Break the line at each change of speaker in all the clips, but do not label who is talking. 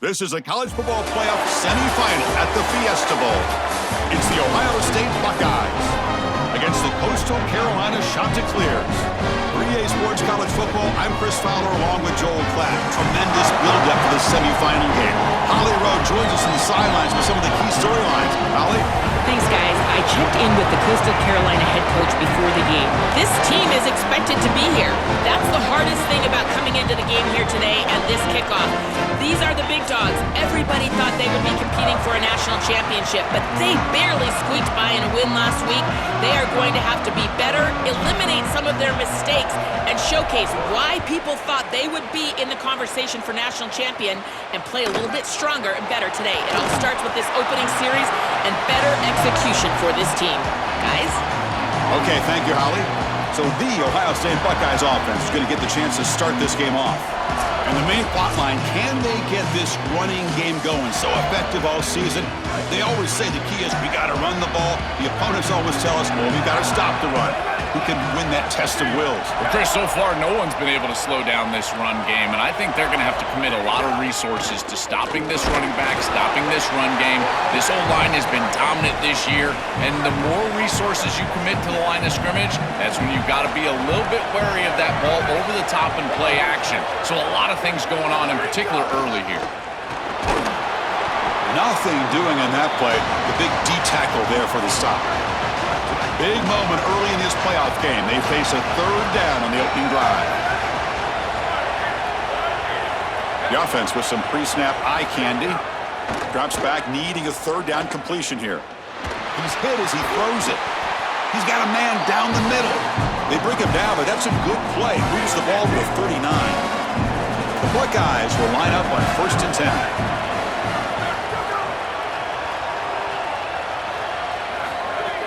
This is a college football playoff semifinal at the Fiesta Bowl. It's the Ohio State Buckeyes against the Coastal Carolina Chanticleers. For EA Sports College Football, I'm Chris Fowler along with Joel Klatt. Tremendous build-up for the semifinal game. Holly Rowe joins us on the sidelines with some of the key storylines. Holly?
Thanks, guys. I checked in with the Coastal Carolina head coach before the game. This team is expected to be here. That's the hardest thing about coming into the game here today and this kickoff. These are the big dogs. Everybody thought they would be competing for a national championship, but they barely squeaked by in a win last week. They are going to have to be better, eliminate some of their mistakes, and showcase why people thought they would be in the conversation for national champion and play a little bit stronger and better today. It all starts with this opening series and better execution for this team. Guys?
Okay, thank you, Holly. So the Ohio State Buckeyes offense is going to get the chance to start this game off. And the main plot line, can they get this running game going? So effective all season. They always say the key is we got to run the ball. The opponents always tell us, well, we got to stop the run. Who can win that test of wills?
Well, Chris, so far no one's been able to slow down this run game, and I think they're going to have to commit a lot of resources to stopping this running back, stopping this run game. This O-line has been dominant this year, and the more resources you commit to the line of scrimmage, that's when you've got to be a little bit wary of that ball over the top and play action. So a lot of things going on, in particular early here.
Nothing doing in that play. The big D tackle there for the stop. Big moment early in this playoff game. They face a third down on the opening drive. The offense with some pre-snap eye candy. Drops back, needing a third down completion here. He's hit as he throws it. He's got a man down the middle. They bring him down, but that's a good play. Moves the ball to the 39. The Buckeyes will line up on 1st and 10.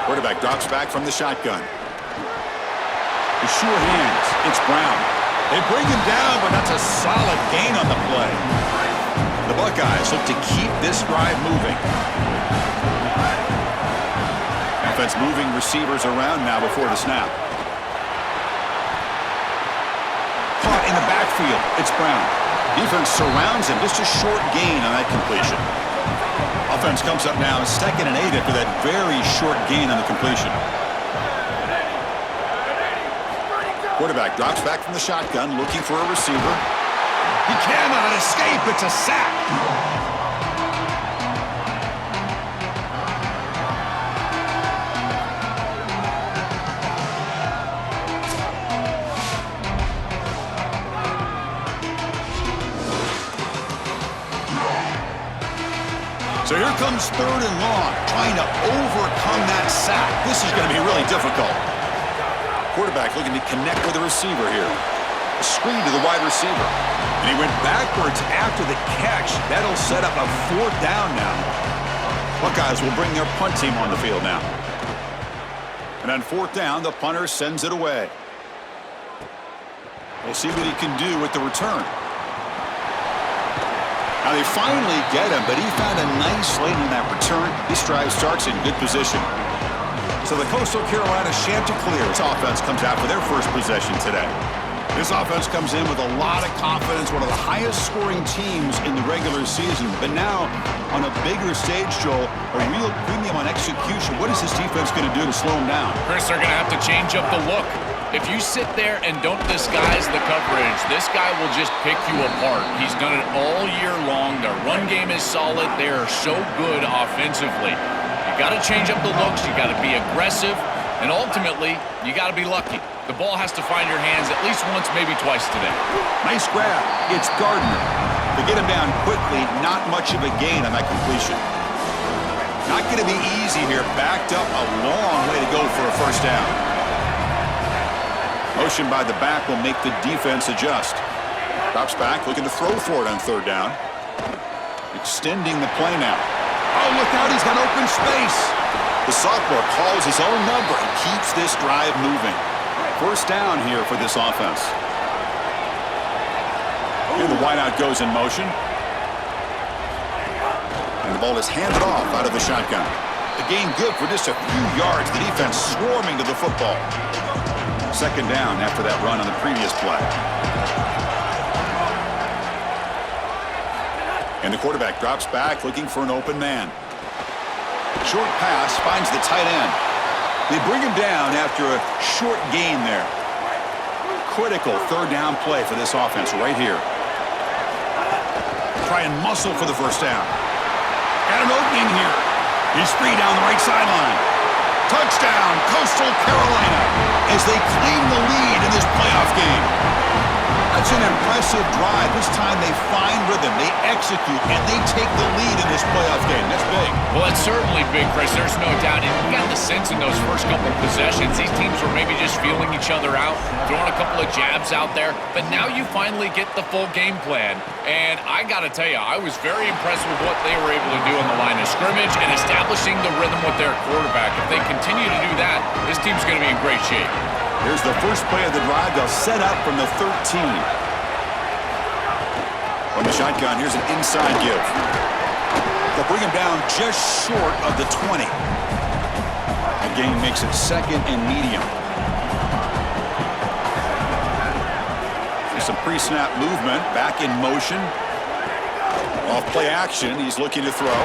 Quarterback drops back from the shotgun. The sure hands. It's Brown. They bring him down, but that's a solid gain on the play. The Buckeyes look to keep this drive moving. Offense moving receivers around now before the snap. Caught in the backfield. It's Brown. Defense surrounds him. Just a short gain on that completion. Offense comes up now, 2nd and 8 after that very short gain on the completion. Quarterback drops back from the shotgun, looking for a receiver. He cannot escape. It's a sack. So here comes 3rd and long, trying to overcome that sack. This is going to be really difficult. Quarterback looking to connect with the receiver here. A screen to the wide receiver. And he went backwards after the catch. That'll set up a 4th down now. Buckeyes will bring their punt team on the field now. And on 4th down, the punter sends it away. We'll see what he can do with the return. Now they finally get him, but he found a nice lane in that return. This drive starts in good position. So the Coastal Carolina Chanticleers offense comes out for their first possession today. This offense comes in with a lot of confidence, one of the highest scoring teams in the regular season. But now, on a bigger stage, Joel, a real premium on execution. What is this defense going to do to slow them down?
Chris, they're going to have to change up the look. If you sit there and don't disguise the coverage, this guy will just pick you apart. He's done it all year long. Their run game is solid. They are so good offensively. You got to change up the looks. You got to be aggressive. And ultimately, you got to be lucky. The ball has to find your hands at least once, maybe twice today.
Nice grab. It's Gardner. To get him down quickly, not much of a gain on that completion. Not going to be easy here. Backed up a long way to go for a 1st down. Motion by the back will make the defense adjust. Drops back, looking to throw for it on 3rd down. Extending the play now. Oh, look out, he's got open space. The sophomore calls his own number and keeps this drive moving. 1st down here for this offense. Here the wideout goes in motion. And the ball is handed off out of the shotgun. The gain good for just a few yards. The defense swarming to the football. 2nd down after that run on the previous play. And the quarterback drops back looking for an open man. Short pass finds the tight end. They bring him down after a short gain there. Critical third down play for this offense right here. Try and muscle for the first down. Got an opening here. He's free down the right sideline. Touchdown, Coastal Carolina, as they claim the lead in this playoff game. That's an impressive drive. This time they find rhythm, they execute, and they take the lead in this playoff game. That's big.
Well, it's certainly big, Chris. There's no doubt. And you got the sense in those first couple of possessions, these teams were maybe just feeling each other out, throwing a couple of jabs out there. But now you finally get the full game plan. And I got to tell you, I was very impressed with what they were able to do on the line of scrimmage and establishing the rhythm with their quarterback. If they continue to do that, this team's going to be in great shape.
Here's the first play of the drive. They'll set up from the 13. From the shotgun, here's an inside give. They'll bring him down just short of the 20. That gain makes it second and medium. There's some pre-snap movement, back in motion. Off play action, he's looking to throw.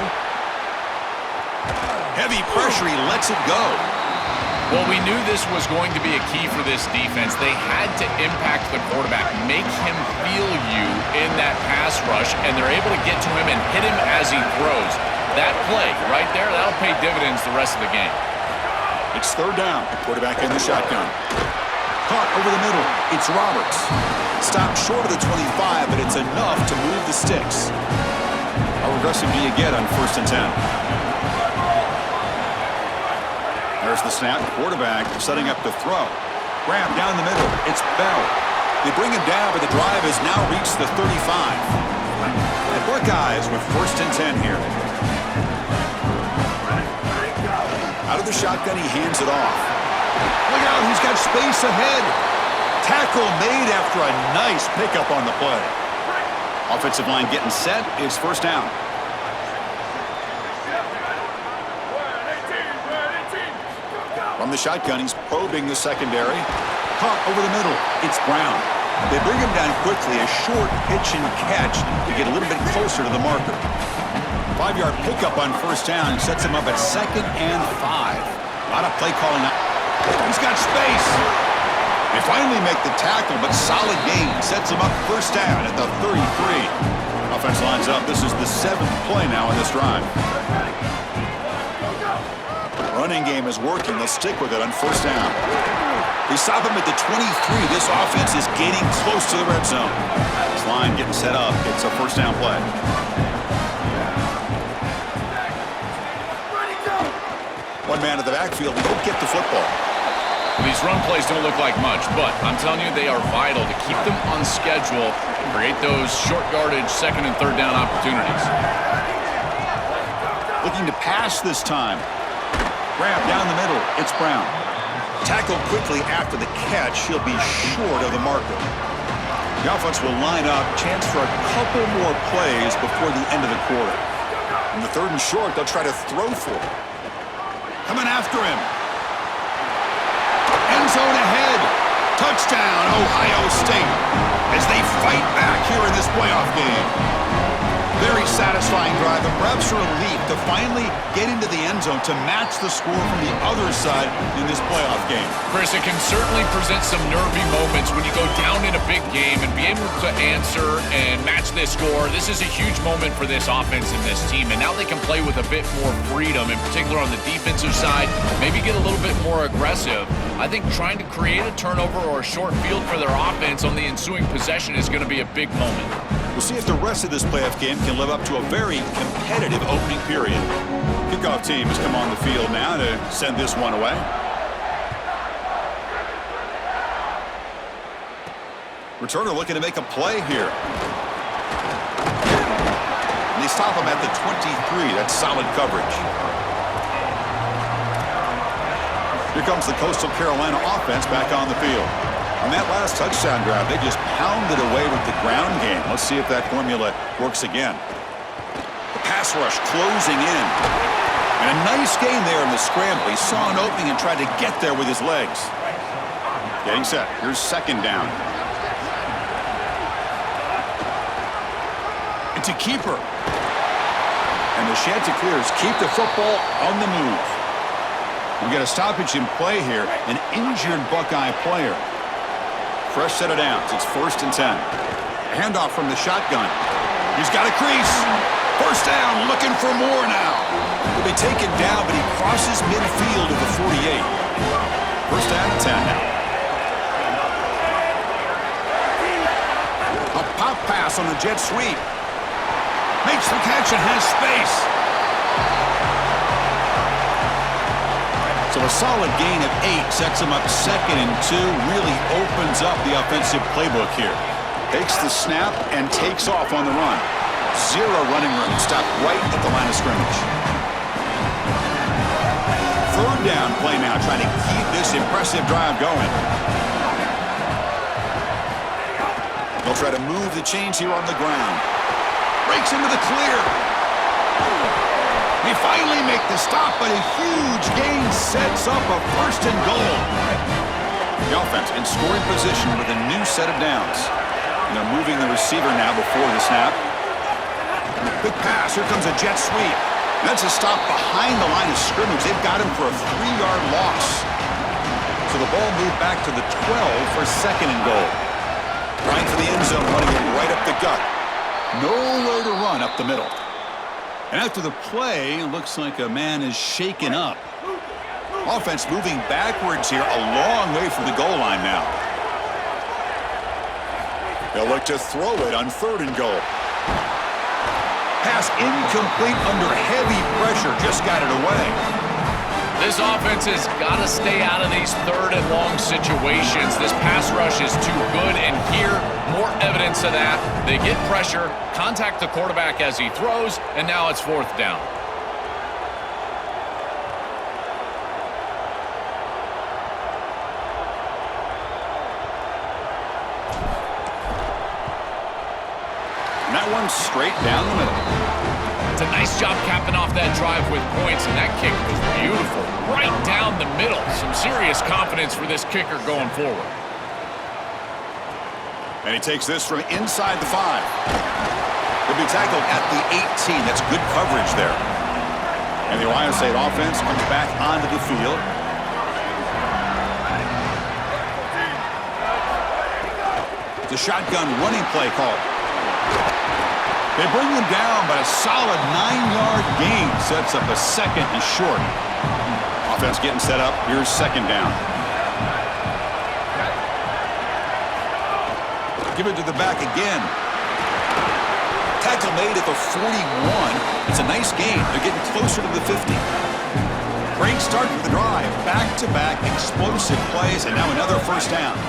Heavy pressure, he lets it go.
Well, we knew this was going to be a key for this defense. They had to impact the quarterback, make him feel you in that pass rush, and they're able to get to him and hit him as he throws. That play right there, that'll pay dividends the rest of the game.
It's third down. Quarterback in the shotgun. Caught over the middle. It's Roberts. Stopped short of the 25, but it's enough to move the sticks. How aggressive do you get on 1st and 10? There's the snap. Quarterback setting up to throw. Grab down the middle. It's Bell. They bring him down, but the drive has now reached the 35. The Buckeyes with 1st and 10 here. Out of the shotgun, he hands it off. Look out, he's got space ahead. Tackle made after a nice pickup on the play. Offensive line getting set. It's 1st down. From the shotgun, he's probing the secondary. Caught over the middle. It's Brown. They bring him down quickly. A short pitch and catch to get a little bit closer to the marker. 5-yard pickup on 1st down sets him up at 2nd and 5. A lot of play calling. He's got space. They finally make the tackle, but solid gain sets him up 1st down at the 33. Offense lines up. This is the 7th play now in this drive. Running game is working. They'll stick with it on 1st down. They stop him at the 23. This offense is getting close to the red zone. This line getting set up. It's a 1st down play. One man at the backfield. They don't get the football.
These run plays don't look like much, but I'm telling you, they are vital to keep them on schedule and create those short yardage 2nd and 3rd down opportunities.
Looking to pass this time. Grab down the middle. It's Brown. Tackled quickly after the catch. He'll be short of the marker. The offense will line up. Chance for a couple more plays before the end of the quarter. In the 3rd and short, they'll try to throw for it. Coming after him. End zone ahead. Touchdown, Ohio State. As they fight back here in this playoff game. Very satisfying drive, and perhaps a relief to finally get into the end zone to match the score from the other side in this playoff game.
Chris, it can certainly present some nervy moments when you go down in a big game and be able to answer and match this score. This is a huge moment for this offense and this team, and now they can play with a bit more freedom, in particular on the defensive side, maybe get a little bit more aggressive. I think trying to create a turnover or a short field for their offense on the ensuing possession is going to be a big moment.
We'll see if the rest of this playoff game can live up to a very competitive opening period. Kickoff team has come on the field now to send this one away. Returner looking to make a play here. And they stop him at the 23. That's solid coverage. Here comes the Coastal Carolina offense back on the field. On that last touchdown drive, they just pounded away with the ground game. Let's see if that formula works again. The pass rush closing in. And a nice gain there in the scramble. He saw an opening and tried to get there with his legs. Getting set. Here's 2nd down. It's a keeper. And the Chanticleers keep the football on the move. We got a stoppage in play here. An injured Buckeye player. Fresh set of downs. It's 1st and 10. Handoff from the shotgun. He's got a crease. First down, looking for more now. He'll be taken down, but he crosses midfield to the 48. First down and 10 now. A pop pass on the jet sweep. Makes the catch and has space. So a solid gain of 8 sets him up 2nd and 2. Really opens up the offensive playbook here. Takes the snap and takes off on the run. 0 running room. Stopped right at the line of scrimmage. 3rd down play now, trying to keep this impressive drive going. They'll try to move the chains here on the ground. Breaks into the clear. They finally make the stop, but a huge gain sets up a 1st and goal. The offense in scoring position with a new set of downs. And they're moving the receiver now before the snap. Quick pass. Here comes a jet sweep. That's a stop behind the line of scrimmage. They've got him for a 3-yard loss. So the ball moved back to the 12 for 2nd and goal. Trying for the end zone, running it right up the gut. Nowhere to run up the middle. And after the play, it looks like a man is shaken up. Offense moving backwards here, a long way from the goal line now. They'll look to throw it on 3rd and goal. Pass incomplete under heavy pressure, just got it away.
This offense has got to stay out of these 3rd and long situations. This pass rush is too good, and here, more evidence of that. They get pressure, contact the quarterback as he throws, and now it's 4th down.
And that one's straight down the middle.
It's a nice job capping off that drive with points, and that kick was beautiful. Right down the middle. Some serious confidence for this kicker going forward.
And he takes this from inside the 5. He'll be tackled at the 18. That's good coverage there. And the Ohio State offense comes back onto the field. The shotgun running play call. They bring him down, but a solid 9-yard gain sets up a 2nd and short. Offense getting set up. Here's 2nd down. Give it to the back again. Tackle made at the 41. It's a nice gain. They're getting closer to the 50. Great start to the drive. Back-to-back explosive plays, and now another 1st down.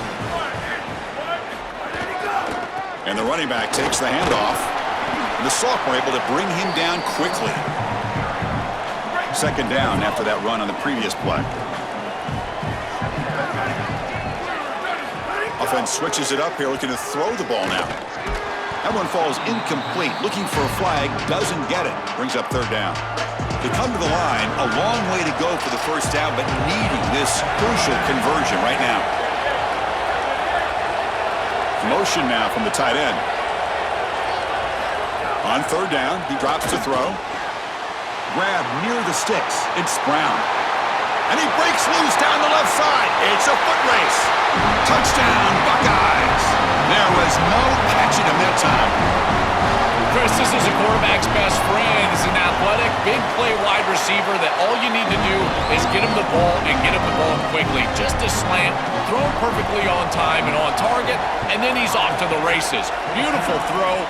And the running back takes the handoff. The sophomore able to bring him down quickly. 2nd down after that run on the previous play. Offense switches it up here, looking to throw the ball now. That one falls incomplete. Looking for a flag, doesn't get it. Brings up 3rd down. They come to the line, a long way to go for the 1st down, but needing this crucial conversion right now. Motion now from the tight end. On 3rd down, he drops to throw. Grab near the sticks. It's Brown. And he breaks loose down the left side. It's a foot race. Touchdown, Buckeyes. There was no catching him that time.
Chris, this is a quarterback's best friend. He's an athletic, big play wide receiver that all you need to do is get him the ball and get him the ball quickly. Just a slant, throw him perfectly on time and on target, and then he's off to the races. Beautiful throw.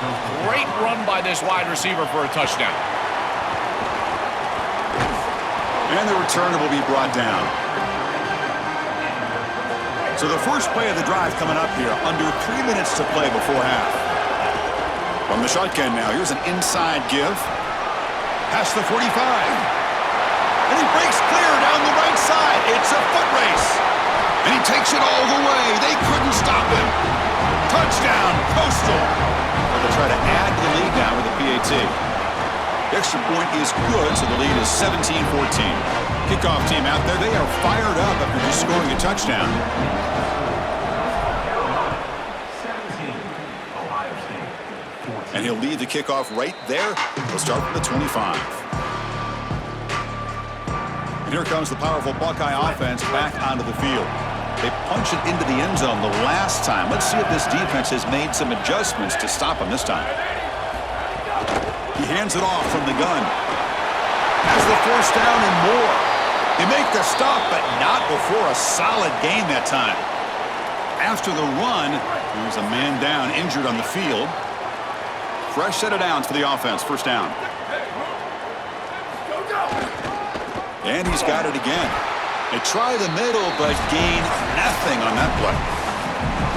Great run by this wide receiver for a touchdown.
And the returner will be brought down. So the first play of the drive coming up here, under 3 minutes to play before half. From the shotgun now, here's an inside give. Past the 45. And he breaks clear down the right side. It's a foot race. And he takes it all the way. They couldn't stop him. Touchdown, Coastal. They'll try to add to the lead now with the PAT. The extra point is good, so the lead is 17-14. Kickoff team out there, they are fired up after just scoring a touchdown. And he'll lead the kickoff right there. He'll start from the 25. And here comes the powerful Buckeye offense back onto the field. They punched it into the end zone the last time. Let's see if this defense has made some adjustments to stop him this time. He hands it off from the gun. Has the first down and more. They make the stop, but not before a solid gain that time. After the run, there's a man down, injured on the field. Fresh set of downs for the offense. First down. And he's got it again. They try the middle, but gain nothing on that play.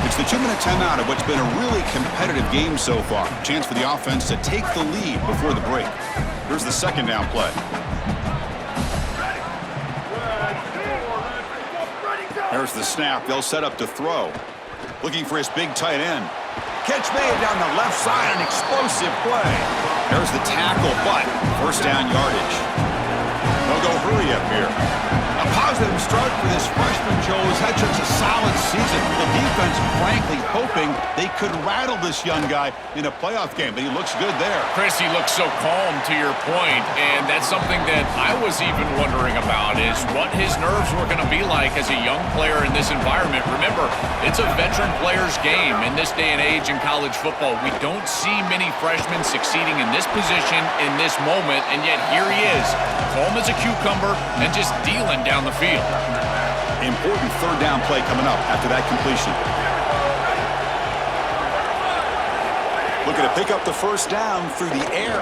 It's the 2-minute timeout of what's been a really competitive game so far. Chance for the offense to take the lead before the break. Here's the second down play. There's the snap. They'll set up to throw. Looking for his big tight end. Catch made down the left side, an explosive play. There's the tackle, but first down yardage. They'll go hurry up here. A positive start for this freshman, Joe, who's had such a solid season. The defense, frankly, hoping they could rattle this young guy in a playoff game, but he looks good there.
Chris, he looks so calm, to your point, and that's something that I was even wondering about, is what his nerves were going to be like as a young player in this environment. Remember, it's a veteran player's game in this day and age in college football. We don't see many freshmen succeeding in this position in this moment, and yet here he is, calm as a cucumber and just dealing down the field.
Important third down play coming up after that completion. Looking to pick up the first down through the air.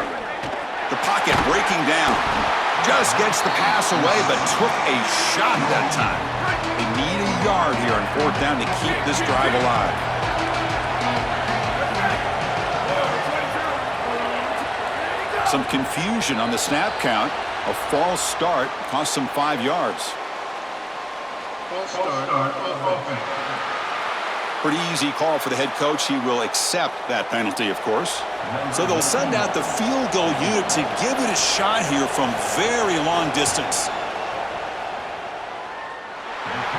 The pocket breaking down. Just gets the pass away, but took a shot that time. They need a yard here on fourth down to keep this drive alive. Some confusion on the snap count. A false start cost them 5 yards. Pretty easy call for the head coach. He will accept that penalty, of course. So they'll send out the field goal unit to give it a shot here from very long distance.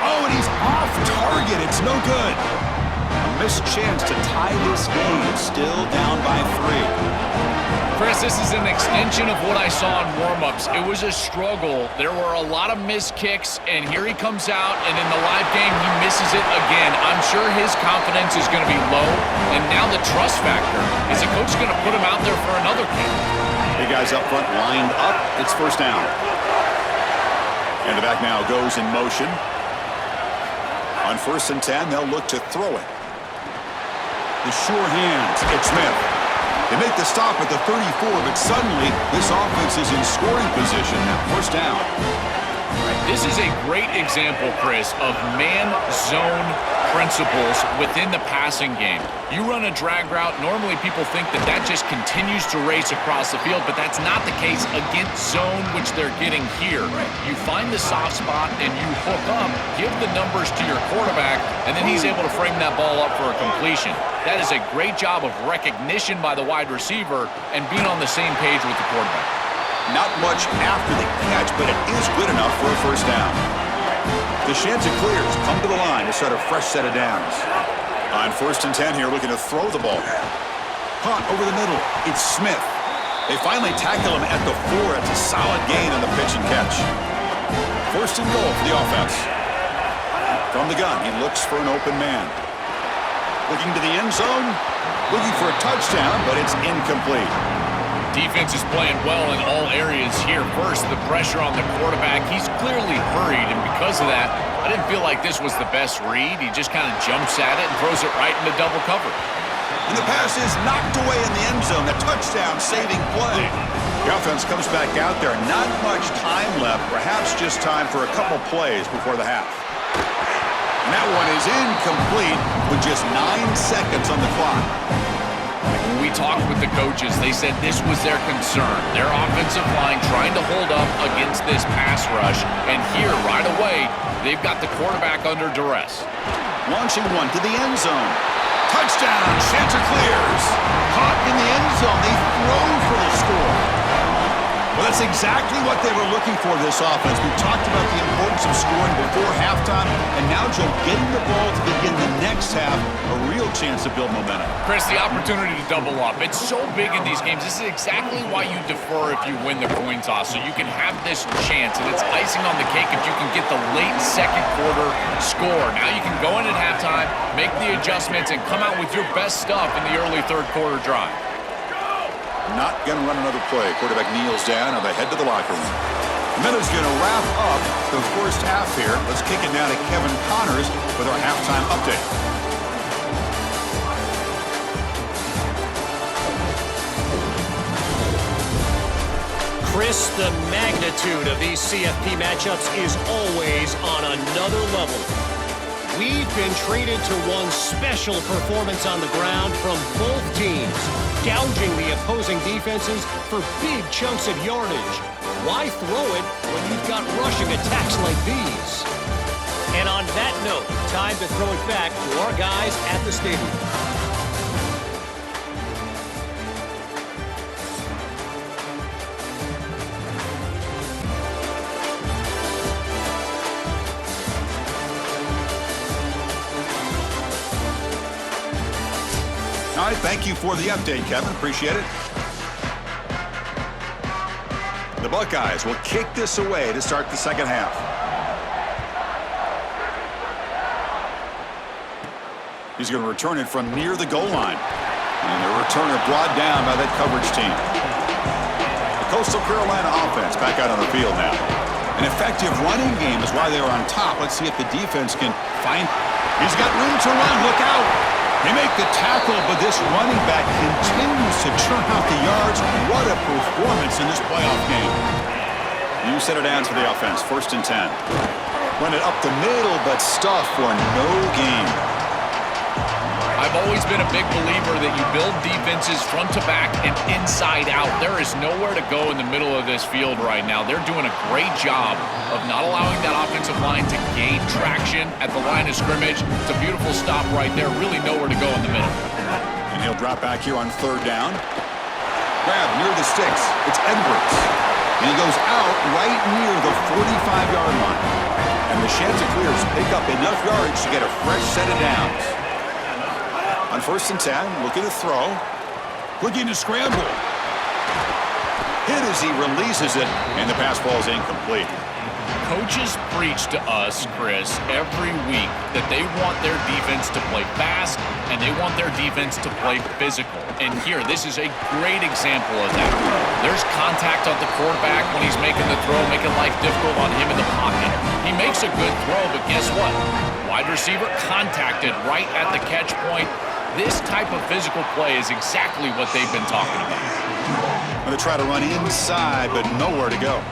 Oh, and he's off target. It's no good. A missed chance to tie this game. Still down by 3.
Chris, this is an extension of what I saw in warm-ups. It was a struggle. There were a lot of missed kicks, and here he comes out, and in the live game, he misses it again. I'm sure his confidence is going to be low, and now the trust factor. Is the coach going to put him out there for another kick?
Big guys up front lined up. It's first down. And the back now goes in motion. On 1st and 10, they'll look to throw it. The sure hands. It's Smith. They make the stop at the 34, but suddenly this offense is in scoring position. First down.
This is a great example, Chris, of man-zone principles within the passing game. You run a drag route, normally people think that that just continues to race across the field, but that's not the case against zone, which they're getting here. You find the soft spot and you hook up, give the numbers to your quarterback, and then he's able to frame that ball up for a completion. That is a great job of recognition by the wide receiver and being on the same page with the quarterback.
Not much after the catch, but it is good enough for a first down. The Chanticleers come to the line to start a fresh set of downs. On 1st and 10 here, looking to throw the ball. Caught over the middle. It's Smith. They finally tackle him at the 4. It's a solid gain on the pitch and catch. 1st and goal for the offense. From the gun, he looks for an open man. Looking to the end zone. Looking for a touchdown, but it's incomplete.
Defense is playing well in all areas here. First, the pressure on the quarterback. He's clearly hurried, and because of that, I didn't feel like this was the best read. He just kind of jumps at it and throws it right into double cover.
And the pass is knocked away in the end zone. A touchdown-saving play. The offense comes back out there. Not much time left. Perhaps just time for a couple plays before the half. And that one is incomplete with just 9 seconds on the clock.
When we talked with the coaches, they said this was their concern. Their offensive line trying to hold up against this pass rush. And here, right away, they've got the quarterback under duress.
Launching one to the end zone. Touchdown, Chanticleers. Caught in the end zone. They throw for the score. Well, that's exactly what they were looking for, this offense. We talked about the importance of scoring before halftime, and now Joe getting the ball to begin the next next half a real chance to build momentum.
Chris, the opportunity to double up. It's so big in these games. This is exactly why you defer if you win the coin toss, so you can have this chance, and it's icing on the cake if you can get the late second quarter score. Now you can go in at halftime, make the adjustments, and come out with your best stuff in the early third quarter drive.
Not going to run another play. Quarterback kneels down and they head to the locker room. Miller's going to wrap up the first half here. Let's kick it now to Kevin Connors with our halftime update.
Chris, the magnitude of these CFP matchups is always on another level. We've been treated to one special performance on the ground from both teams, gouging the opposing defenses for big chunks of yardage. Why throw it when you've got rushing attacks like these? And on that note, time to throw it back to our guys at the stadium.
All right, thank you for the update, Kevin. Appreciate it. The Buckeyes will kick this away to start the second half. He's going to return it from near the goal line. And the returner brought down by that coverage team. The Coastal Carolina offense back out on the field now. An effective running game is why they were on top. Let's see if the defense can find... He's got room to run. Look out. They make the tackle, but this running back continues to churn out the yards. What a performance in this playoff game. You set it down to the offense. 1st and 10. Run it up the middle, but stuff for no gain.
I've always been a big believer that you build defenses front to back and inside out. There is nowhere to go in the middle of this field right now. They're doing a great job of not allowing that offensive line to gain traction at the line of scrimmage. It's a beautiful stop right there. Really nowhere to go in the middle.
And he'll drop back here on 3rd down. Grab near the sticks. It's Edwards. And he goes out right near the 45-yard line. And the Chanticleers pick up enough yards to get a fresh set of downs. On 1st and 10, looking to throw. Looking to scramble. Hit as he releases it, and the pass ball is incomplete.
Coaches preach to us, Chris, every week that they want their defense to play fast and they want their defense to play physical. And here, this is a great example of that. There's contact on the quarterback when he's making the throw, making life difficult on him in the pocket. He makes a good throw, but guess what? Wide receiver contacted right at the catch point. This type of physical play is exactly what they've been talking about.
Going to try to run inside, but nowhere to go.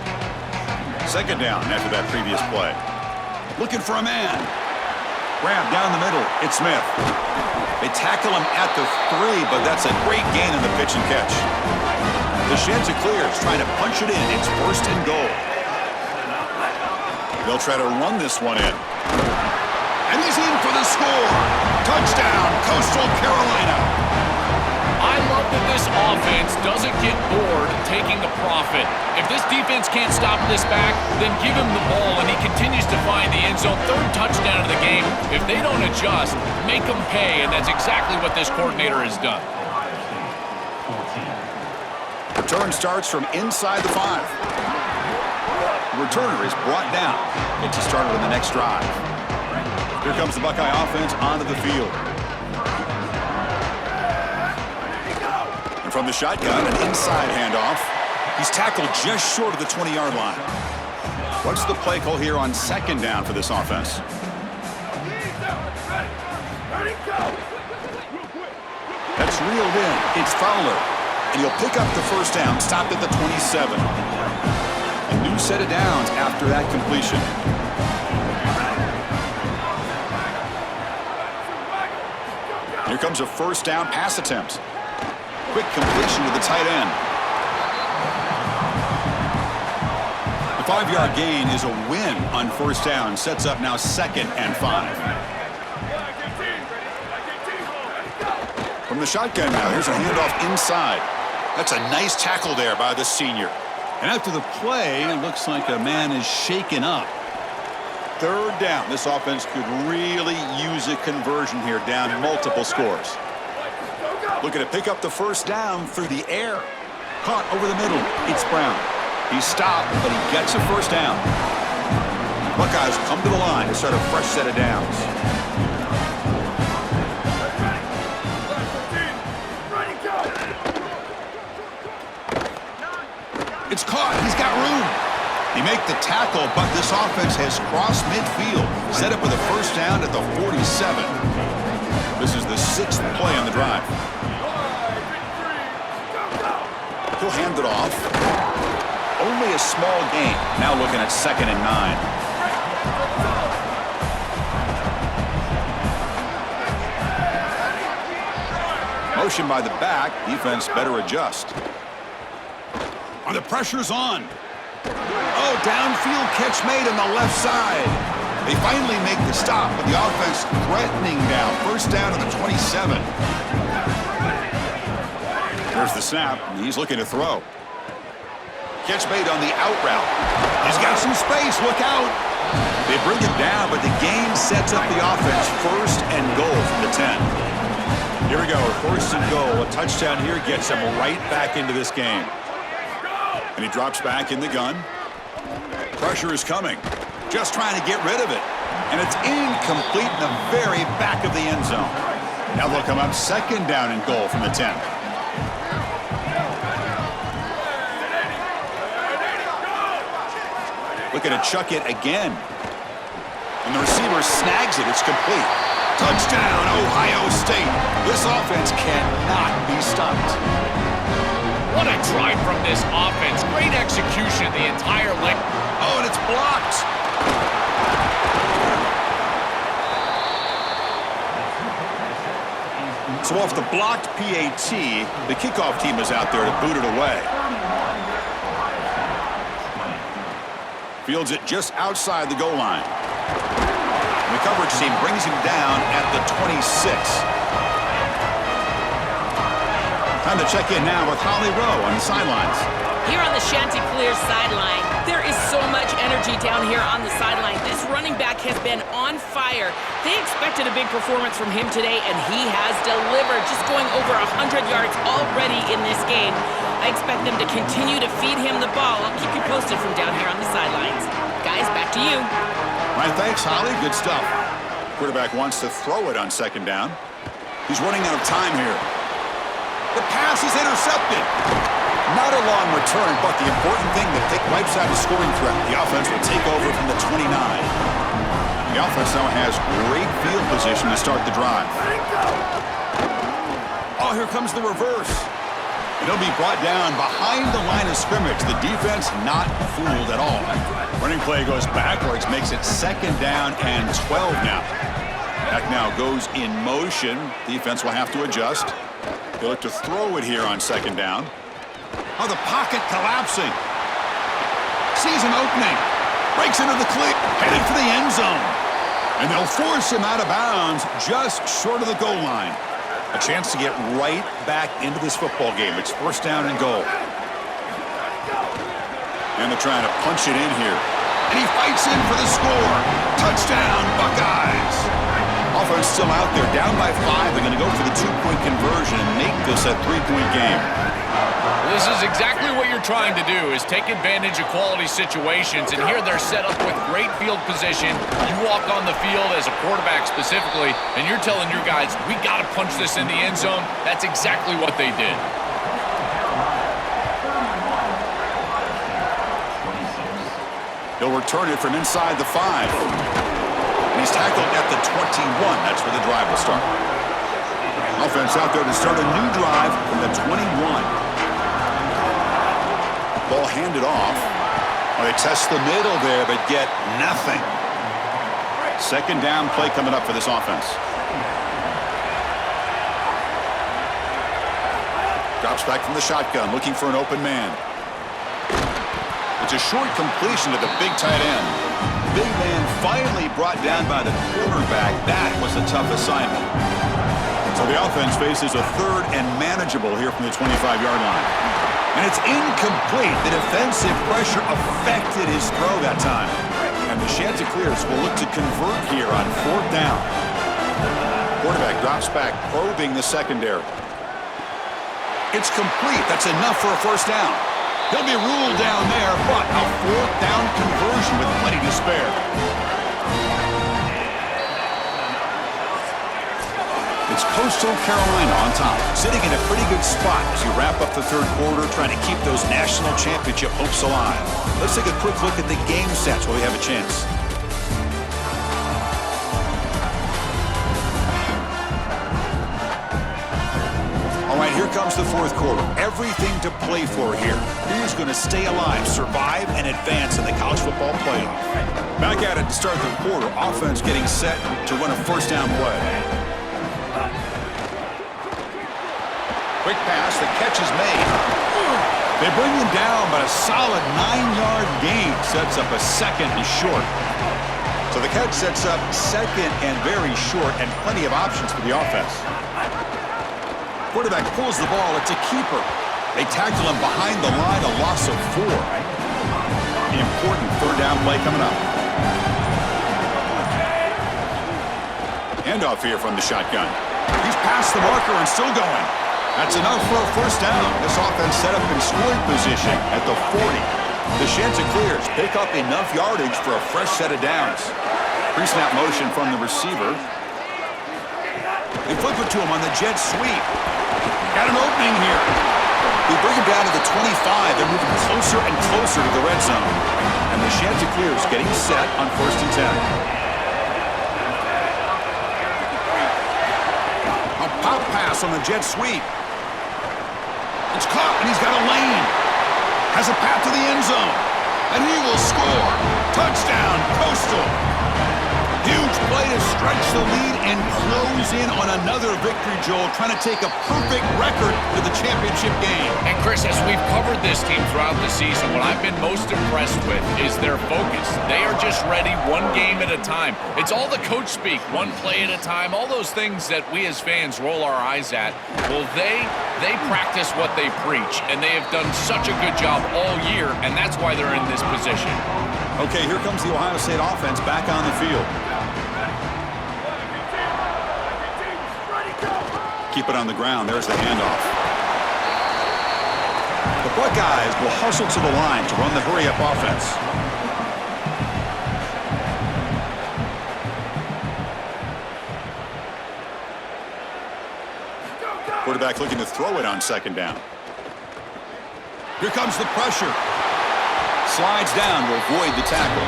2nd down after that previous play. Looking for a man. Grab down the middle. It's Smith. They tackle him at the 3, but that's a great gain in the pitch and catch. The Chanticleers trying to punch it in. It's 1st and goal. They'll try to run this one in. And he's in for the score. Touchdown, Coastal Carolina.
I love that this offense doesn't get bored taking the profit. If this defense can't stop this back, then give him the ball, and he continues to find the end zone. 3rd touchdown of the game. If they don't adjust, make them pay, and that's exactly what this coordinator has done.
Return starts from inside the 5. The returner is brought down. Gets you started on the next drive. Here comes the Buckeye offense onto the field. And from the shotgun, an inside handoff. He's tackled just short of the 20-yard line. What's the play call here on 2nd down for this offense? That's reeled in. It's Fowler. And he'll pick up the 1st down, stopped at the 27. A new set of downs after that completion. Here comes a 1st down pass attempt. Quick completion to the tight end. The 5-yard gain is a win on 1st down. Sets up now 2nd and 5. From the shotgun now, here's a handoff inside. That's a nice tackle there by the senior. And after the play, it looks like a man is shaken up. 3rd down. This offense could really use a conversion here, down multiple scores. Looking to pick up the 1st down through the air. Caught over the middle. It's Brown. He stopped, but he gets a 1st down. Buckeyes come to the line to start a fresh set of downs. It's caught. He's got room. He make the tackle, but this offense has crossed midfield. Set up with a 1st down at the 47. This is the 6th play on the drive. He'll hand it off. Only a small gain. Now looking at 2nd and 9. Motion by the back. Defense better adjust. And the pressure's on. Oh, downfield catch made on the left side. They finally make the stop, but the offense threatening now. 1st down to the 27. There's the snap. He's looking to throw. Catch made on the out route. He's got some space. Look out. They bring it down, but the game sets up the offense. 1st and goal from the 10. Here we go. 1st and goal. A touchdown here gets them right back into this game. And he drops back in the gun. Pressure is coming. Just trying to get rid of it. And it's incomplete in the very back of the end zone. Now they'll come up 2nd down and goal from the 10. Looking to chuck it again. And the receiver snags it. It's complete. Touchdown, Ohio State. This offense cannot be stopped.
What a drive from this offense. Great execution the entire length.
Oh, and it's blocked. So off the blocked PAT, the kickoff team is out there to boot it away. Fields it just outside the goal line. And the coverage team brings him down at the 26. Time to check in now with Holly Rowe on the sidelines.
Here on the Chanticleer sideline, there is so much energy down here on the sideline. This running back has been on fire. They expected a big performance from him today, and he has delivered, just going over 100 yards already in this game. I expect them to continue to feed him the ball. I'll keep you posted from down here on the sidelines. Guys, back to you.
All right, thanks, Holly. Good stuff. Quarterback wants to throw it on 2nd down. He's running out of time here. The pass is intercepted. Not a long return, but the important thing, that wipes out a scoring threat. The offense will take over from the 29. The offense now has great field position to start the drive. Oh, here comes the reverse. It'll be brought down behind the line of scrimmage. The defense not fooled at all. Running play goes backwards, makes it 2nd down and 12 now. Back now goes in motion. Defense will have to adjust. They look to throw it here on 2nd down. Oh, the pocket collapsing. Sees an opening. Breaks into the clear. Headed for the end zone. And they'll force him out of bounds just short of the goal line. A chance to get right back into this football game. It's 1st down and goal. And they're trying to punch it in here. And he fights in for the score. Touchdown, Buckeyes. Offense still out there, down by 5. They're going to go for the 2-point conversion and make this a 3-point game.
This is exactly what you're trying to do, is take advantage of quality situations. And here they're set up with great field position. You walk on the field as a quarterback specifically, and you're telling your guys, we got to punch this in the end zone. That's exactly what they did.
He'll return it from inside the 5. And he's tackled at the 21. That's where the drive will start. Offense out there to start a new drive from the 21. Ball handed off. Well, they test the middle there, but get nothing. 2nd down play coming up for this offense. Drops back from the shotgun, looking for an open man. It's a short completion to the big tight end. Big man finally brought down by the quarterback. That was a tough assignment. So the offense faces a 3rd and manageable here from the 25-yard line. And it's incomplete. The defensive pressure affected his throw that time. And the Chanticleers will look to convert here on 4th down. Quarterback drops back, probing the secondary. It's complete. That's enough for a 1st down. He'll be ruled down there, but a 4th down conversion with plenty to spare. It's Coastal Carolina on top, sitting in a pretty good spot as you wrap up the 3rd quarter, trying to keep those national championship hopes alive. Let's take a quick look at the game sets while we have a chance. All right, here comes the 4th quarter. Everything to play for here. Who's going to stay alive, survive, and advance in the college football playoff? Back at it to start the quarter. Offense getting set to run a 1st down play. Quick pass, the catch is made. They bring him down, but a solid 9-yard gain sets up a 2nd and short. So the catch sets up 2nd and very short, and plenty of options for the offense. Quarterback pulls the ball. It's a keeper. They tackle him behind the line, a loss of 4. The important 3rd down play coming up. Handoff here from the shotgun. He's past the marker and still going. That's enough for a 1st down. This offense set up in scoring position at the 40. The Chanticleers pick up enough yardage for a fresh set of downs. Pre-snap motion from the receiver. They flip it to him on the jet sweep. Got an opening here. They bring him down to the 25. They're moving closer and closer to the red zone. And the Chanticleers getting set on 1st and 10. A pop pass on the jet sweep. It's caught, and he's got a lane. Has a path to the end zone. And he will score. Touchdown, Coastal. Huge play to stretch the lead and close in on another victory, Joel, trying to take a perfect record to the championship game.
And Chris, as we've covered this team throughout the season, what I've been most impressed with is their focus. They are just ready one game at a time. It's all the coach speak, one play at a time, all those things that we as fans roll our eyes at. Well, they practice what they preach, and they have done such a good job all year, and that's why they're in this position.
Okay, here comes the Ohio State offense back on the field. Keep it on the ground. There's the handoff. The Buckeyes will hustle to the line to run the hurry-up offense. Quarterback looking to throw it on 2nd down. Here comes the pressure. Slides down to avoid the tackle.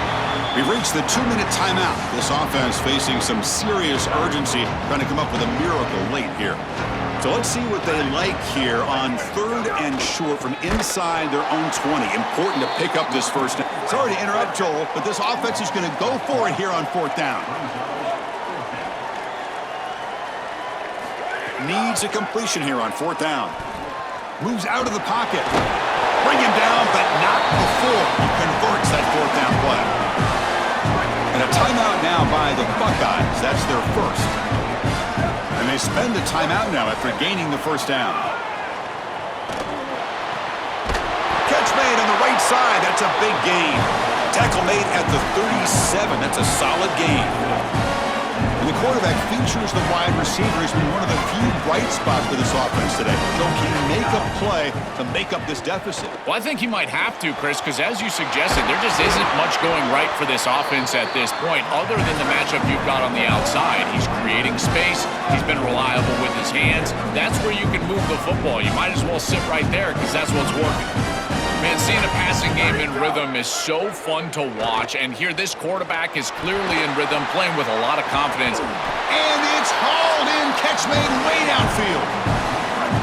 We've reached the 2-minute timeout. This offense facing some serious urgency, trying to come up with a miracle late here. So let's see what they like here on 3rd and short from inside their own 20. Important to pick up this 1st down. Sorry to interrupt, Joel, but this offense is going to go for it here on 4th down. Needs a completion here on 4th down. Moves out of the pocket. Bring him down, but not before he converts that 4th down play. And a timeout now by the Buckeyes. That's their 1st. And they spend the timeout now after gaining the 1st down. Catch made on the right side. That's a big gain. Tackle made at the 37. That's a solid gain. And the quarterback features the wide receiver. Has been one of the few bright spots for this offense today. So can he make a play to make up this deficit?
Well, I think he might have to, Chris, because as you suggested, there just isn't much going right for this offense at this point other than the matchup you've got on the outside. He's creating space. He's been reliable with his hands. That's where you can move the football. You might as well sit right there because that's what's working. Man, seeing a passing game in rhythm is so fun to watch, and here this quarterback is clearly in rhythm, playing with a lot of confidence.
And it's hauled in, catch made way downfield.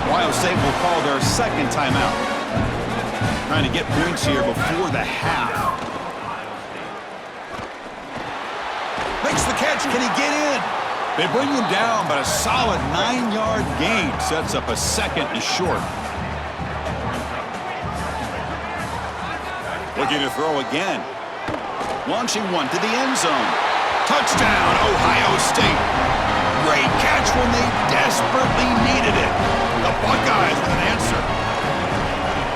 Ohio State will call their 2nd timeout. Trying to get points here before the half. Makes the catch, can he get in? They bring him down, but a solid 9-yard gain sets up a 2nd and short. Looking to throw again. Launching one to the end zone. Touchdown, Ohio State. Great catch when they desperately needed it. The Buckeyes with an answer.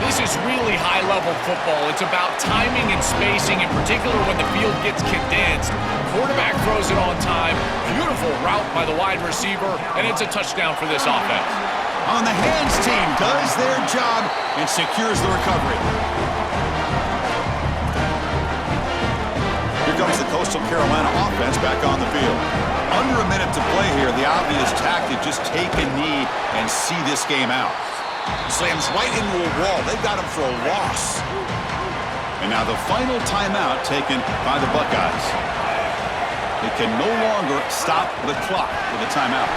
This is is really high-level football. It's about timing and spacing, in particular when the field gets condensed. Quarterback throws it on time. Beautiful route by the wide receiver, and it's a touchdown for this offense.
On the hands team does their job and secures the recovery. Here comes the Coastal Carolina offense back on the field. Under a minute to play here, the obvious tactic, just take a knee and see this game out. Slams right into a wall. They've got him for a loss. And now the final timeout taken by the Buckeyes. They can no longer stop the clock with a timeout.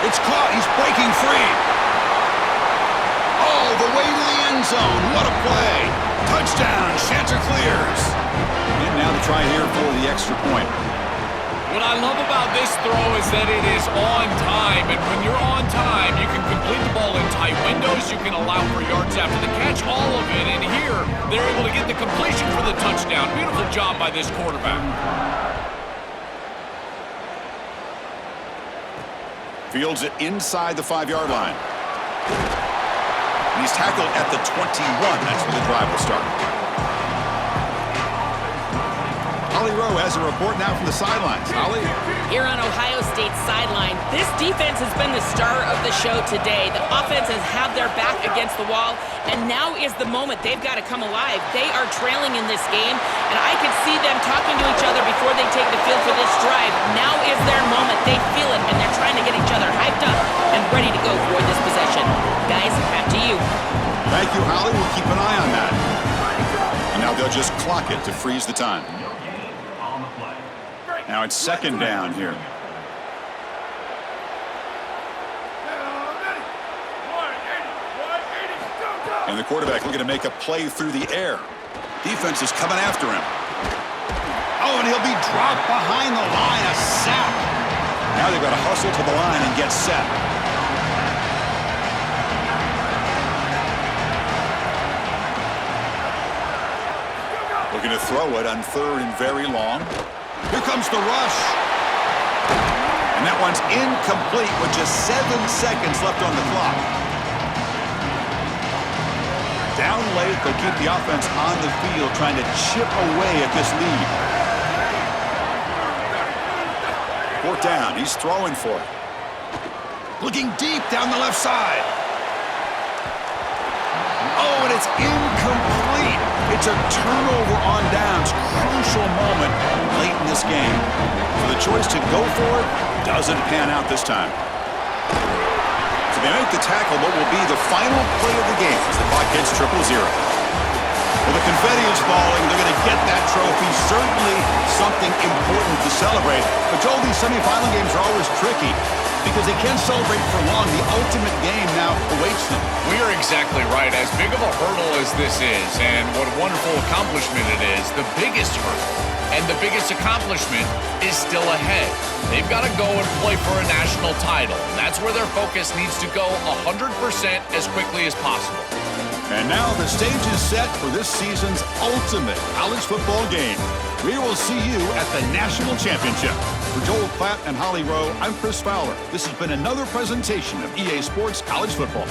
It's caught. He's breaking free. Oh, the way to the end zone. What a play. Touchdown. Chanticleers. And now the try here for the extra point.
What I love about this throw is that it is on time, and when you're on time, you can complete the ball in tight windows, you can allow for yards after the catch, all of it, and here, they're able to get the completion for the touchdown. Beautiful job by this quarterback.
Fields it inside the 5-yard line. And he's tackled at the 21. That's where the drive will start. Holly Rowe has a report now from the sidelines. Holly?
Here on Ohio State's sideline, this defense has been the star of the show today. The offense has had their back against the wall, and now is the moment. They've got to come alive. They are trailing in this game, and I can see them talking to each other before they take the field for this drive. Now is their moment. They feel it, and they're trying to get each other hyped up and ready to go for this possession. Guys, back to you.
Thank you, Holly. We'll keep an eye on that. And now they'll just clock it to freeze the time. Now it's second down here. And the quarterback looking to make a play through the air. Defense is coming after him. Oh, and he'll be dropped behind the line. A sack. Now they've got to hustle to the line and get set. Looking to throw it on 3rd and very long. Here comes the rush. And that one's incomplete with just 7 seconds left on the clock. Down late, they'll keep the offense on the field trying to chip away at this lead. 4th down, he's throwing for it. Looking deep down the left side. Oh, and it's incomplete. It's a turnover on downs. Crucial moment late in this game. So the choice to go for it doesn't pan out this time. So they make the tackle, but will be the final play of the game as the clock hits 0-0. Well, the confetti is falling. They're going to get that trophy. Certainly something important to celebrate. But Joel, these semifinal games are always tricky because they can't celebrate for long. The ultimate game now awaits them.
We are exactly right. As big of a hurdle as this is, and what a wonderful accomplishment it is, the biggest hurdle and the biggest accomplishment is still ahead. They've got to go and play for a national title. That's where their focus needs to go 100% as quickly as possible.
And now the stage is set for this season's ultimate college football game. We will see you at the National Championship. For Joel Klatt and Holly Rowe, I'm Chris Fowler. This has been another presentation of EA Sports College Football.